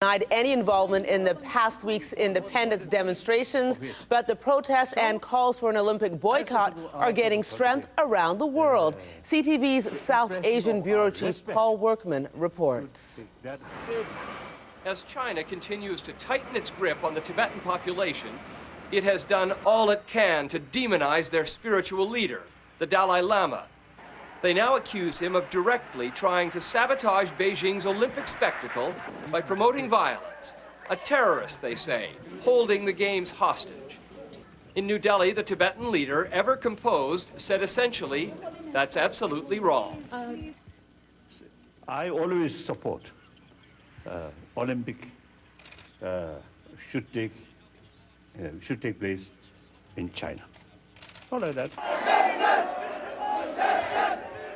denied any involvement in the past week's independence demonstrations, but the protests and calls for an Olympic boycott are gaining strength around the world. CTV's South Asian Bureau Chief Paul Workman reports. As China continues to tighten its grip on the Tibetan population, it has done all it can to demonize their spiritual leader, the Dalai Lama. They now accuse him of directly trying to sabotage Beijing's Olympic spectacle by promoting violence. A terrorist, they say, holding the games hostage. In New Delhi, the Tibetan leader, ever composed, said essentially, that's absolutely wrong. I always support Olympic should take place in China. Not like that.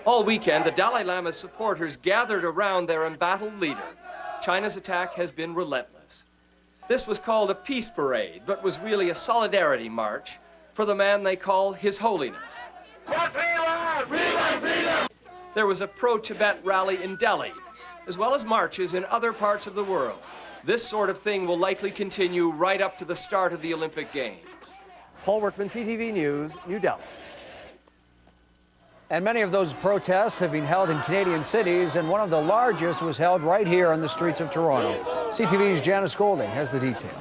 All weekend, the Dalai Lama's supporters gathered around their embattled leader. China's attack has been relentless. This was called a peace parade, but was really a solidarity march for the man they call His Holiness. There was a pro-Tibet rally in Delhi, as well as marches in other parts of the world. This sort of thing will likely continue right up to the start of the Olympic Games. Paul Workman, CTV News, New Delhi. And many of those protests have been held in Canadian cities, and one of the largest was held right here on the streets of Toronto. CTV's Janice Golding has the details.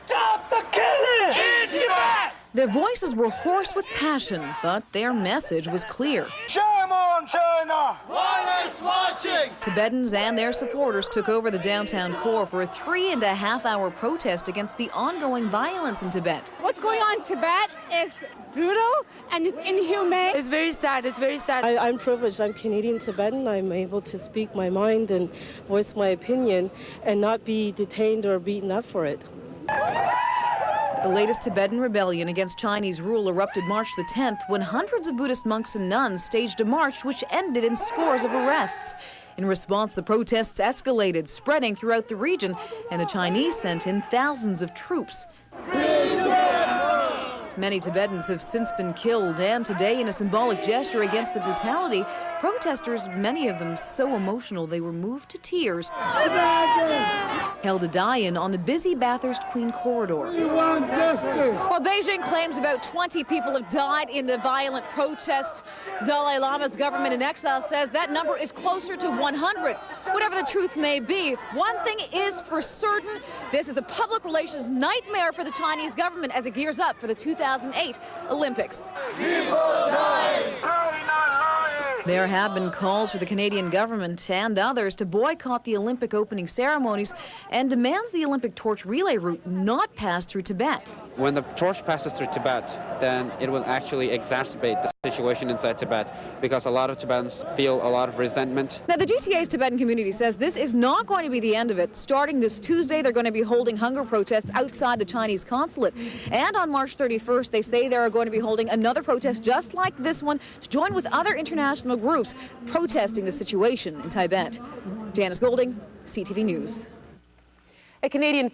Stop the killing in Tibet! Their voices were hoarse with passion, but their message was clear. Shame on China! One is watching! Tibetans and their supporters took over the downtown core for a 3.5-hour protest against the ongoing violence in Tibet. What's going on in Tibet is brutal and it's inhumane. It's very sad. It's very sad. I'm privileged. I'm Canadian Tibetan. I'm able to speak my mind and voice my opinion and not be detained or beaten up for it. The latest Tibetan rebellion against Chinese rule erupted March the 10th when hundreds of Buddhist monks and nuns staged a march which ended in scores of arrests. In response, the protests escalated, spreading throughout the region, and the Chinese sent in thousands of troops. Many Tibetans have since been killed, and today, in a symbolic gesture against the brutality, protesters, many of them so emotional they were moved to tears, held a die-in on the busy Bathurst Queen corridor. Well, Beijing claims about 20 people have died in the violent protests. The Dalai Lama's government in exile says that number is closer to 100. Whatever the truth may be, one thing is for certain, this is a public relations nightmare for the Chinese government as it gears up for the 2008 Olympics. There have been calls for the Canadian government and others to boycott the Olympic opening ceremonies and demands the Olympic torch relay route not pass through Tibet. When the torch passes through Tibet, then it will actually exacerbate the situation inside Tibet because a lot of Tibetans feel a lot of resentment. Now, the GTA's Tibetan community says this is not going to be the end of it. Starting this Tuesday, they're going to be holding hunger protests outside the Chinese consulate. And on March 31st, they say they are going to be holding another protest just like this one to join with other international groups protesting the situation in Tibet. Janice Golding, CTV News. A Canadian